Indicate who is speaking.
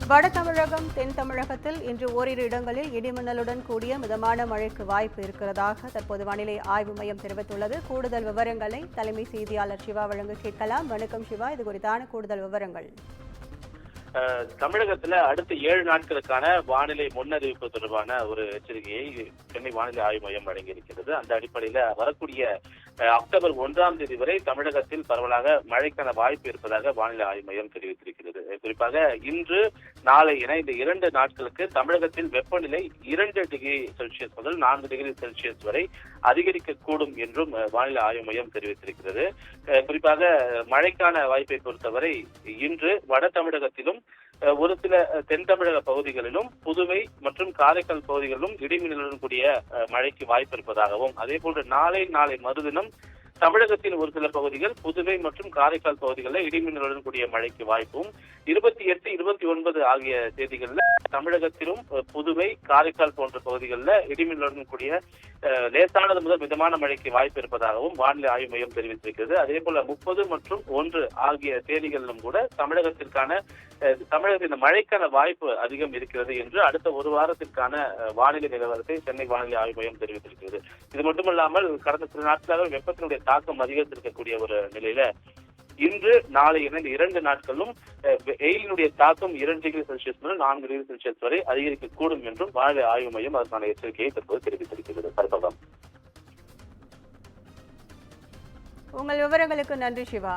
Speaker 1: வட தமிழகம், தென் தமிழகத்தில் இன்று ஓரிரு இடங்களில் இடிமின்னலுடன் கூடிய மிதமான மழைக்கு வாய்ப்பு இருக்கிறதாக தற்போது வானிலை ஆய்வு மையம் தெரிவித்துள்ளது. கூடுதல் விவரங்களை தலைமை செய்தியாளர் சிவா வழங்க கேட்கலாம். வணக்கம் சிவா, இது குறித்தான கூடுதல் விவரங்கள்.
Speaker 2: தமிழகத்துல அடுத்த 7 நாட்களுக்கான வானிலை முன்னறிவிப்பு தொடர்பான ஒரு எச்சரிக்கையை சென்னை வானிலை ஆய்வு மையம் வழங்கியிருக்கிறது. அந்த அடிப்படையில வரக்கூடிய அக்டோபர் 1ஆம் தேதி வரை தமிழகத்தில் பரவலாக மழைக்கான வாய்ப்பு இருப்பதாக வானிலை ஆய்வு மையம் தெரிவித்திருக்கிறது. குறிப்பாக இன்று நாளை என இந்த 2 நாட்களுக்கு தமிழகத்தில் வெப்பநிலை 2 டிகிரி செல்சியஸ் முதல் 4 டிகிரி செல்சியஸ் வரை அதிகரிக்கக்கூடும் என்றும் வானிலை ஆய்வு மையம் தெரிவித்திருக்கிறது. குறிப்பாக மழைக்கான வாய்ப்பை பொறுத்தவரை இன்று வட தமிழகத்திலும் ஒரு சில தென் தமிழக பகுதிகளிலும் புதுவை மற்றும் காரைக்கால் பகுதிகளிலும் இடிமின்னலுடன் கூடிய மழைக்கு வாய்ப்பு இருப்பதாகவும், அதே போன்று நாளை மறுதினம் தமிழகத்தின் ஒரு சில பகுதிகள் புதுவை மற்றும் காரைக்கால் பகுதிகளில் இடிமின்னலுடன் கூடிய மழைக்கு வாய்ப்பும், 28, 29 ஆகிய தேதிகளில் தமிழகத்திலும் புதுவை, காரைக்கால் போன்ற பகுதிகளில் இடிமின்னலுடன் கூடிய லேசானது முதல் மிதமான மழைக்கு வாய்ப்பு இருப்பதாகவும் வானிலை ஆய்வு மையம் தெரிவித்திருக்கிறது. அதே போல 30 மற்றும் 1 ஆகிய தேதிகளிலும் கூட தமிழகத்தின் மழைக்கான வாய்ப்பு அதிகம் இருக்கிறது என்று அடுத்த ஒரு வாரத்திற்கான வானிலை நிலவரத்தை சென்னை வானிலை ஆய்வு மையம் தெரிவித்திருக்கிறது. இது மட்டுமல்லாமல் கடந்த சில நாட்களாக வெப்பத்தினுடைய தாக்கம் அதிகரித்திருக்கக்கூடிய ஒரு நிலையில இன்று நாளை என 2 நாட்களும் வெயிலினுடைய தாக்கம் 2 டிகிரி செல்சியஸ் முதல் 4 டிகிரி செல்சியஸ் வரை அதிகரிக்கக்கூடும் என்றும் வானிலை ஆய்வு மையம் அதற்கான எச்சரிக்கையை தற்போது தெரிவித்திருக்கிறது.
Speaker 1: உங்கள் விவரங்களுக்கு நன்றி சிவா.